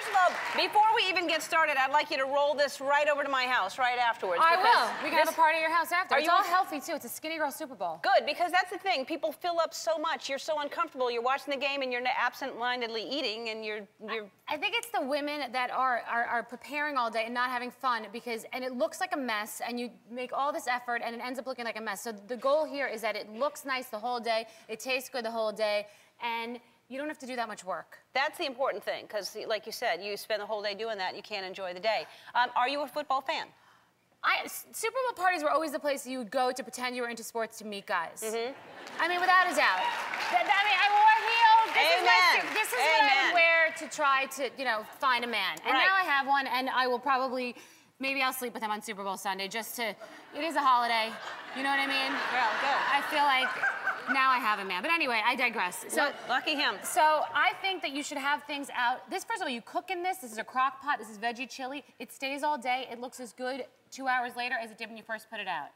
First of all, before we even get started, I'd like you to roll this right over to my house right afterwards. I will. We can have a party at your house after. It's all healthy, too. It's a Skinny Girl Super Bowl. Good, because that's the thing. People fill up so much. You're so uncomfortable. You're watching the game and you're absent-mindedly eating and you're... I think it's the women that are preparing all day and not having fun and it looks like a mess and you make all this effort and it ends up looking like a mess. So the goal here is that it looks nice the whole day, it tastes good the whole day, and you don't have to do that much work. That's the important thing, because like you said, you spend the whole day doing that and you can't enjoy the day. Are you a football fan? Super Bowl parties were always the place you would go to pretend you were into sports to meet guys. I mean, without a doubt. I wore heels. This is what I would wear to try to, you know, find a man. And now I have one, and I will probably, maybe I'll sleep with him on Super Bowl Sunday just to, it is a holiday. You know what I mean? Well, good. I feel like now I have a man. But anyway, I digress. So lucky him. So I think that you should have things out. This, first of all, you cook in this. This is a crock pot. This is veggie chili. It stays all day. It looks as good 2 hours later as it did when you first put it out.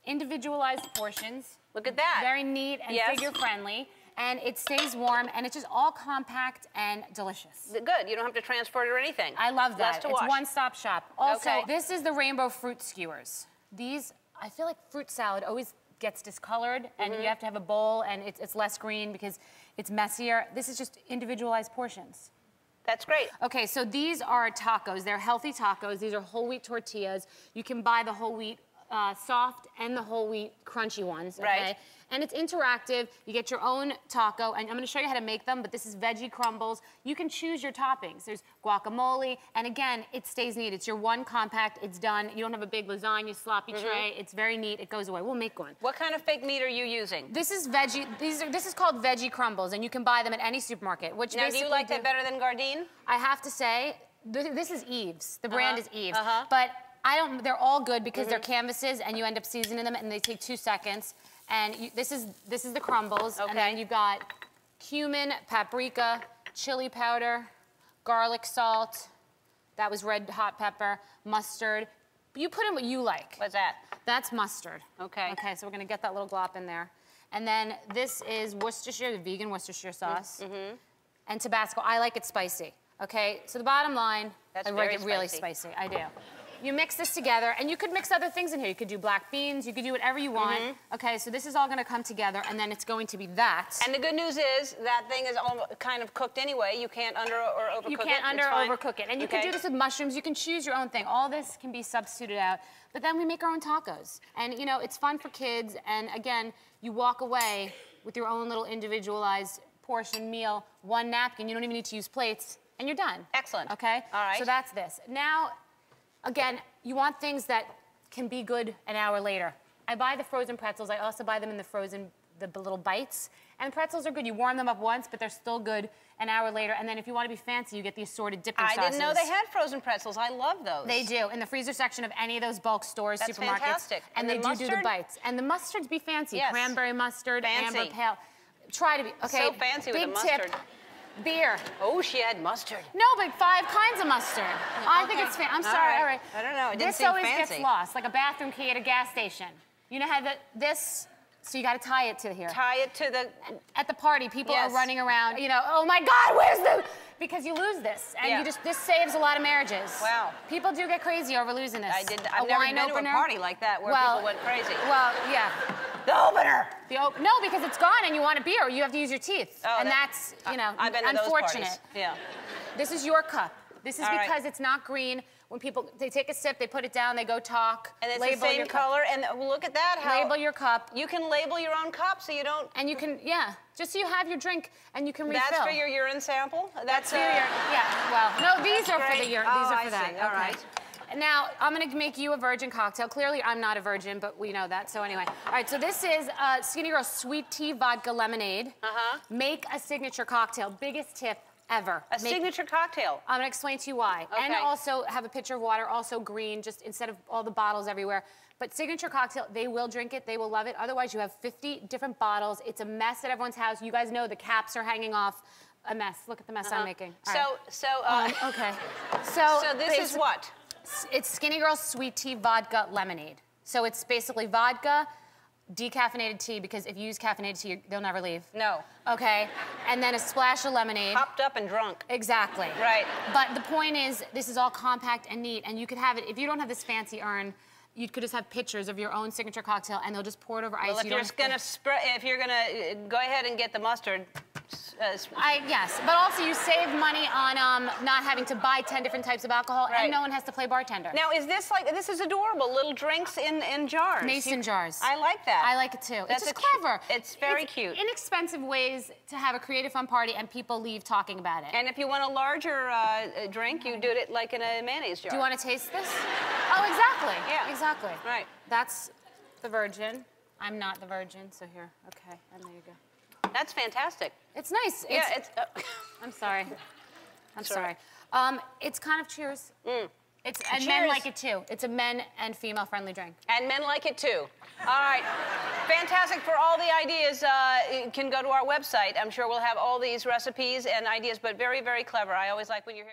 Individualized portions. Look at that. Very neat and figure-friendly. And it stays warm, and it's just all compact and delicious. Good. You don't have to transport it or anything. I love that. Less to wash. It's one-stop shop. Also, this is the rainbow fruit skewers. These, I feel like fruit salad always gets discolored, and you have to have a bowl, and it's less green because it's messier. This is just individualized portions. That's great. Okay, so these are tacos. They're healthy tacos. These are whole wheat tortillas. You can buy the whole wheat soft and the whole wheat crunchy ones, okay? Right. And it's interactive. You get your own taco, and I'm gonna show you how to make them, but this is veggie crumbles. You can choose your toppings. There's guacamole, and again, it stays neat. It's your one compact, it's done. You don't have a big lasagna sloppy tray. It's very neat, it goes away. We'll make one. What kind of fake meat are you using? This is veggie, this is called veggie crumbles, and you can buy them at any supermarket, which now, do you like that better than Gardein? I have to say, this is Eve's. The brand is Eve's. But they're all good because they're canvases and you end up seasoning them and they take 2 seconds. And this is the crumbles. And then you've got cumin, paprika, chili powder, garlic salt. That was red hot pepper, mustard. You put in what you like. What's that? That's mustard. Okay. Okay, so we're gonna get that little glop in there. And then this is Worcestershire, the vegan Worcestershire sauce. And Tabasco. I like it spicy. Okay, so the bottom line, I like it really spicy. I do. You mix this together, and you could mix other things in here. You could do black beans, you could do whatever you want. Okay, so this is all gonna come together, and then it's going to be that. And the good news is that thing is all kind of cooked anyway. You can't under or overcook it. You can't under or overcook it. And you can do this with mushrooms. You can choose your own thing. All this can be substituted out. But then we make our own tacos. And you know, it's fun for kids, and again, you walk away with your own little individualized portion meal, one napkin. You don't even need to use plates, and you're done. Excellent. Okay? All right. So that's this. Now, again, you want things that can be good an hour later. I buy the frozen pretzels. I also buy them in the frozen, the little bites. And pretzels are good. You warm them up once, but they're still good an hour later. And then if you want to be fancy, you get the assorted dipping sauces. I didn't know they had frozen pretzels. I love those. They do. In the freezer section of any of those bulk stores, That's supermarkets. Fantastic. And they do the bites. And the mustards be fancy. Yes. Cranberry mustard, fancy. amber pale. Try to be, okay? So fancy with the mustard. Big tip. Beer. Oh, she had mustard. No, but 5 kinds of mustard. I think it's fancy. I'm sorry, all right. I don't know, it didn't this seem always fancy. gets lost, like a bathroom key at a gas station. You know how so you got to tie it to here. Tie it to the... At the party, people are running around, you know, oh my God, where's the... Because you lose this, and this saves a lot of marriages. Wow. People do get crazy over losing this. I've never been to a party like that where people went crazy. Well, yeah. The opener! No, because it's gone and you want a beer, you have to use your teeth. Oh, and that's, you know, I've been to unfortunate. those parties. Yeah. This is your cup. This is because it's not green. When people, they take a sip, they put it down, they go talk. And it's the same color, and look at that. Label your cup. You can label your own cup so you don't... And you can, just so you have your drink and you can refill. That's for your urine sample? That's for your, well, no, these are for the urine. These are for that. All right. Now, I'm gonna make you a virgin cocktail. Clearly, I'm not a virgin, but we know that, so anyway. All right, so this is Skinny Girl Sweet Tea Vodka Lemonade. Make a signature cocktail. Biggest tip ever. A signature cocktail. I'm gonna explain to you why. Okay. And also have a pitcher of water, also green, just instead of all the bottles everywhere. But signature cocktail, they will drink it, they will love it. Otherwise, you have 50 different bottles. It's a mess at everyone's house. You guys know the caps are hanging off. A mess. Look at the mess I'm making. Okay. So this is what? It's Skinny Girl Sweet Tea Vodka Lemonade. So it's basically vodka, decaffeinated tea, because if you use caffeinated tea, they'll never leave. No. Okay? And then a splash of lemonade. Hopped up and drunk. Exactly. Right. But the point is, this is all compact and neat, and you could have it, if you don't have this fancy urn, you could just have pictures of your own signature cocktail, and they'll just pour it over ice. Well, if you're gonna go ahead and get the mustard. Yes, but also you save money on not having to buy 10 different types of alcohol, and no one has to play bartender. Now, this is adorable, little drinks in jars. Mason jars. I like that. I like it too. It's just clever. It's very cute. Inexpensive ways to have a creative fun party and people leave talking about it. And if you want a larger drink, you do it like in a mayonnaise jar. Do you want to taste this? Oh, exactly. Yeah. Exactly. Right. That's the virgin. I'm not the virgin, so here. Okay, and there you go. That's fantastic. It's nice. Yeah, I'm sorry. I'm sorry. It's kind of cheers. Mm. And men like it too. It's a men and female friendly drink. And men like it too. All right. Fantastic. For all the ideas, you can go to our website. I'm sure we'll have all these recipes and ideas, but very, very clever. I always like when you're here.